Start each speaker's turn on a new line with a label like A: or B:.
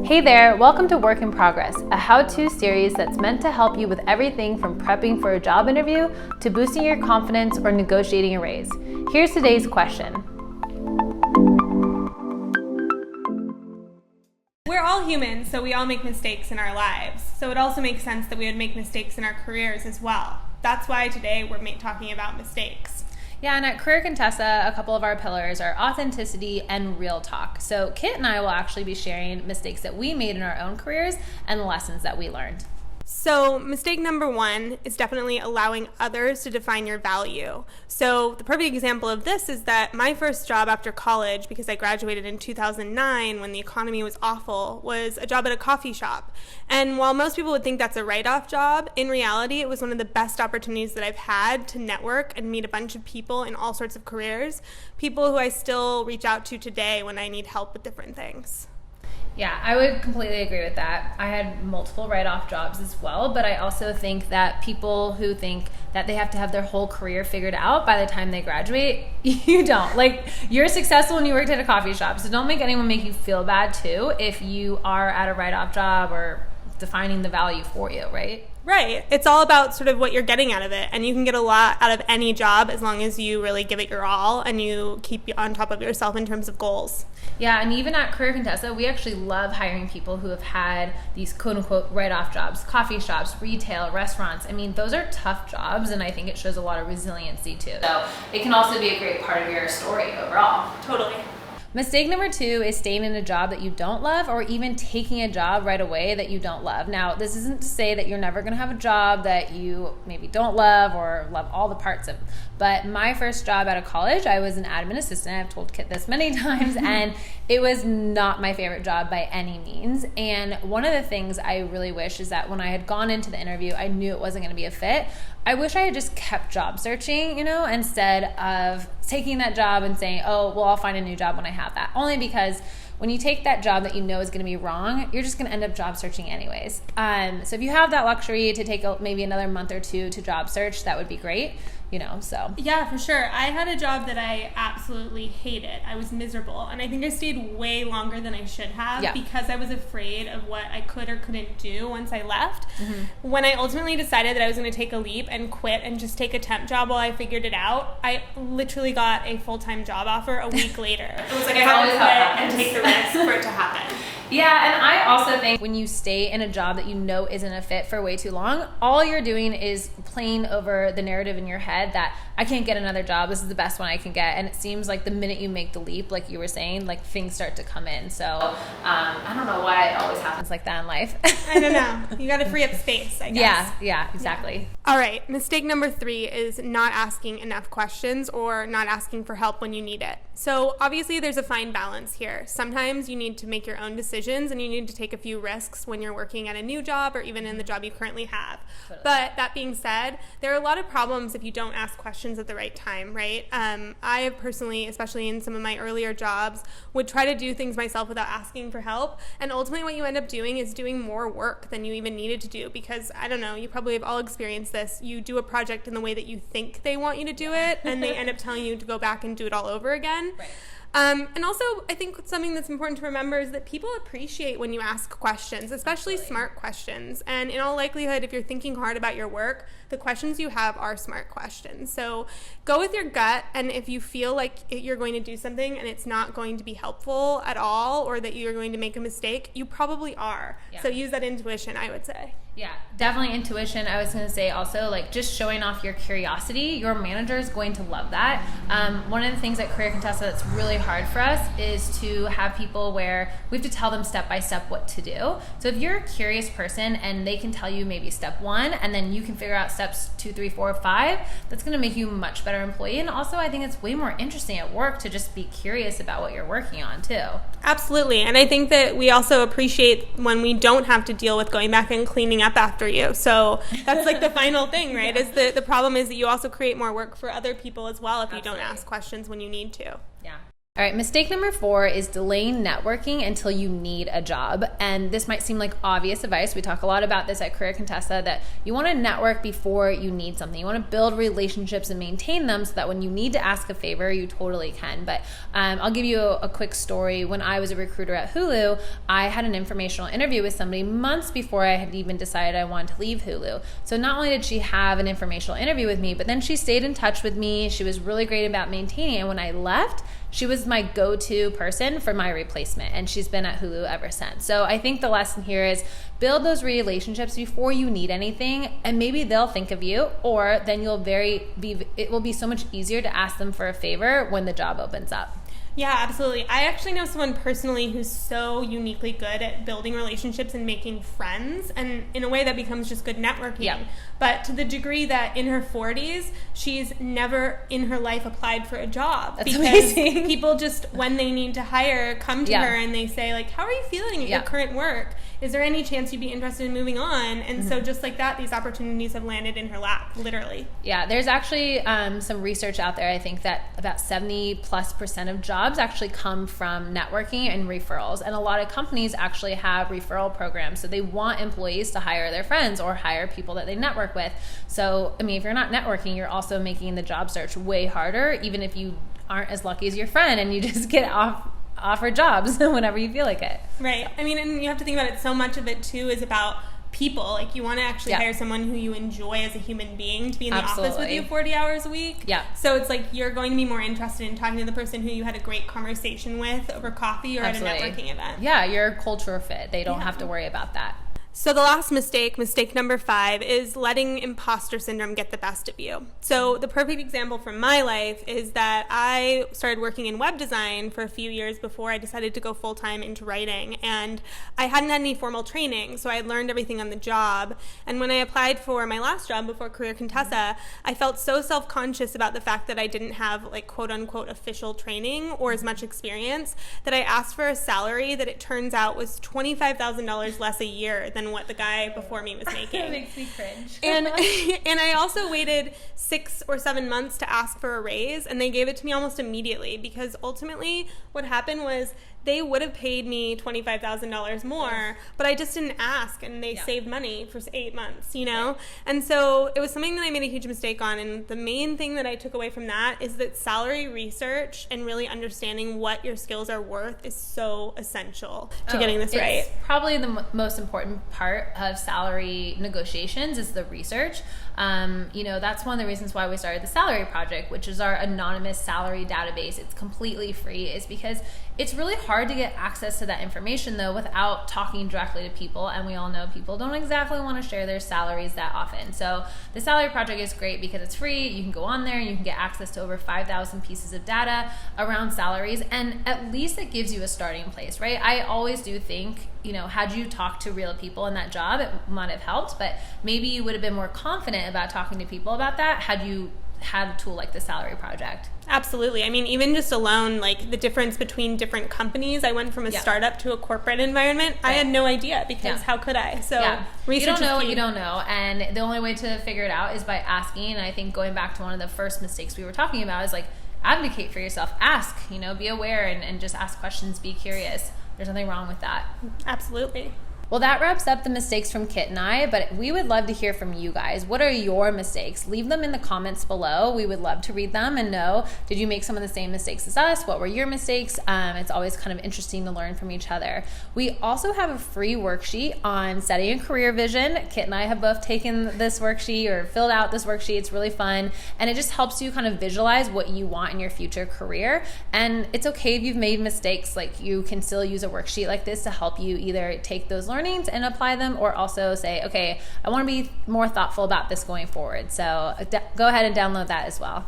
A: Hey there, welcome to Work in Progress, a how-to series that's meant to help you with everything from prepping for a job interview to boosting your confidence or negotiating a raise. Here's today's question.
B: We're all human, so we all make mistakes in our lives. So it also makes sense that we would make mistakes in our careers as well. That's why today we're talking about mistakes.
A: Yeah, and at Career Contessa, a couple of our pillars are authenticity and real talk. So Kit and I will actually be sharing mistakes that we made in our own careers and the lessons that we learned.
B: So mistake number one is definitely allowing others to define your value. So the perfect example of this is that my first job after college, because I graduated in 2009 when the economy was awful, was a job at a coffee shop. And while most people would think that's a write-off job, in reality it was one of the best opportunities that I've had to network and meet a bunch of people in all sorts of careers, people who I still reach out to today when I need help with different things.
A: Yeah, I would completely agree with that. I had multiple write-off jobs as well, but I also think that people who think that they have to have their whole career figured out by the time they graduate, you don't. Like, you're successful when you worked at a coffee shop, so don't make anyone make you feel bad too if you are at a write-off job or defining the value for you, right?
B: Right. It's all about sort of what you're getting out of it. And you can get a lot out of any job as long as you really give it your all and you keep on top of yourself in terms of goals.
A: Yeah, and even at Career Contessa, we actually love hiring people who have had these quote-unquote write-off jobs, coffee shops, retail, restaurants. I mean, those are tough jobs, and I think it shows a lot of resiliency too. So it can also be a great part of your story overall.
B: Totally.
A: Mistake number two is staying in a job that you don't love or even taking a job right away that you don't love. Now, this isn't to say that you're never going to have a job that you maybe don't love or love all the parts of. But my first job out of college, I was an admin assistant. I've told Kit this many times, and it was not my favorite job by any means. And one of the things I really wish is that when I had gone into the interview, I knew it wasn't going to be a fit. I wish I had just kept job searching, instead of taking that job and saying, oh, well, I'll find a new job when I have that. Only because when you take that job that you know is going to be wrong, you're just going to end up job searching anyways. So if you have that luxury to take maybe another month or two to job search, that would be great. So.
B: Yeah, for sure. I had a job that I absolutely hated. I was miserable. And I think I stayed way longer than I should have because I was afraid of what I could or couldn't do once I left. Mm-hmm. When I ultimately decided that I was going to take a leap and quit and just take a temp job while I figured it out, I literally got a full-time job offer a week later. It was like I had to quit and take the risk for it to happen.
A: Yeah, and I also think when you stay in a job that you know isn't a fit for way too long, all you're doing is playing over the narrative in your head that I can't get another job, this is the best one I can get. And it seems like the minute you make the leap, like you were saying, like things start to come in. So I don't know why it always happens like that in life.
B: I don't know. You got to free up space, I guess.
A: Yeah, exactly.
B: Yeah. All right. Mistake number 3 is not asking enough questions or not asking for help when you need it. So obviously there's a fine balance here. Sometimes you need to make your own decisions and you need to take a few risks when you're working at a new job or even in the job you currently have. Totally. But that being said, there are a lot of problems if you don't ask questions at the right time, right? I personally, especially in some of my earlier jobs, would try to do things myself without asking for help. And ultimately what you end up doing is doing more work than you even needed to do because, I don't know, you probably have all experienced this. You do a project in the way that you think they want you to do it and they end up telling you to go back and do it all over again. Right. And also, I think something that's important to remember is that people appreciate when you ask questions, especially smart questions. And in all likelihood, if you're thinking hard about your work, the questions you have are smart questions. So go with your gut, and if you feel like you're going to do something and it's not going to be helpful at all or that you're going to make a mistake, you probably are. Yeah. So use that intuition, I would say.
A: Yeah, definitely intuition. I was going to say also, like, just showing off your curiosity. Your manager is going to love that. One of the things at Career Contessa that's really hard for us is to have people where we have to tell them step by step what to do. So if you're a curious person and they can tell you maybe step 1 and then you can figure out steps 2, 3, 4, 5, that's going to make you a much better employee. And also I think it's way more interesting at work to just be curious about what you're working on too.
B: Absolutely. And I think that we also appreciate when we don't have to deal with going back and cleaning up after you. So that's like the final thing, right? Yeah. Is the problem is that you also create more work for other people as well if you don't ask questions when you need to.
A: Yeah. All right, mistake number 4 is delaying networking until you need a job. And this might seem like obvious advice. We talk a lot about this at Career Contessa, that you want to network before you need something. You want to build relationships and maintain them so that when you need to ask a favor, you totally can. But I'll give you a quick story. When I was a recruiter at Hulu, I had an informational interview with somebody months before I had even decided I wanted to leave Hulu. So not only did she have an informational interview with me, but then she stayed in touch with me. She was really great about maintaining it. And when I left, she was my go-to person for my replacement, and she's been at Hulu ever since. So I think the lesson here is build those relationships before you need anything, and maybe they'll think of you, or then it will be so much easier to ask them for a favor when the job opens up.
B: Yeah, absolutely. I actually know someone personally who's so uniquely good at building relationships and making friends, and in a way that becomes just good networking.
A: Yeah.
B: But to the degree that in her 40s, she's never in her life applied for a job.
A: That's
B: because
A: amazing.
B: People just, when they need to hire, come to her and they say, like, how are you feeling at your current work? Is there any chance you'd be interested in moving on? And so just like that, these opportunities have landed in her lap, literally.
A: Yeah, there's actually some research out there. I think that about 70+% of jobs actually come from networking and referrals. And a lot of companies actually have referral programs. So they want employees to hire their friends or hire people that they network with. So, I mean, if you're not networking, you're also making the job search way harder, even if you aren't as lucky as your friend and you just get offered jobs whenever you feel like it.
B: Right. I mean, and you have to think about it, so much of it too is about people. Like, you want to actually hire someone who you enjoy as a human being to be in the office with you 40 hours a week.
A: Yeah.
B: So it's like you're going to be more interested in talking to the person who you had a great conversation with over coffee or at a networking event.
A: Yeah, you're a culture fit. They don't have to worry about that.
B: So the last mistake number 5, is letting imposter syndrome get the best of you. So the perfect example from my life is that I started working in web design for a few years before I decided to go full-time into writing. And I hadn't had any formal training, so I had learned everything on the job. And when I applied for my last job before Career Contessa, I felt so self-conscious about the fact that I didn't have, like, quote-unquote official training or as much experience, that I asked for a salary that it turns out was $25,000 less a year than what the guy before me was making.
A: That makes me cringe.
B: And I also waited 6 or 7 months to ask for a raise, and they gave it to me almost immediately, because ultimately what happened was they would have paid me $25,000 more, but I just didn't ask, and they saved money for 8 months, you know? Right. And so it was something that I made a huge mistake on, and the main thing that I took away from that is that salary research and really understanding what your skills are worth is so essential to getting this right.
A: It's probably the most important part of salary negotiations is the research. That's one of the reasons why we started the Salary Project, which is our anonymous salary database. It's completely free, is because it's really hard to get access to that information, though, without talking directly to people, and we all know people don't exactly want to share their salaries that often. So the Salary Project is great because it's free. You can go on there and you can get access to over 5,000 pieces of data around salaries, and at least it gives you a starting place, right? I always do think, had you talked to real people in that job, it might have helped, but maybe you would have been more confident about talking to people about that had you had a tool like the Salary Project.
B: Absolutely. I mean, even just alone, like the difference between different companies. I went from a startup to a corporate environment. Right. I had no idea because how could I? So research,
A: you don't know what you don't know, and the only way to figure it out is by asking. And I think going back to one of the first mistakes we were talking about is, like, advocate for yourself. Ask, be aware and just ask questions, be curious. There's nothing wrong with that.
B: Absolutely.
A: Well, that wraps up the mistakes from Kit and I, but we would love to hear from you guys. What are your mistakes? Leave them in the comments below. We would love to read them and know, did you make some of the same mistakes as us? What were your mistakes? It's always kind of interesting to learn from each other. We also have a free worksheet on setting a career vision. Kit and I have both taken this worksheet or filled out this worksheet. It's really fun, and it just helps you kind of visualize what you want in your future career. And it's okay if you've made mistakes. Like, you can still use a worksheet like this to help you either take those learnings and apply them, or also say, okay, I want to be more thoughtful about this going forward. So go ahead and download that as well.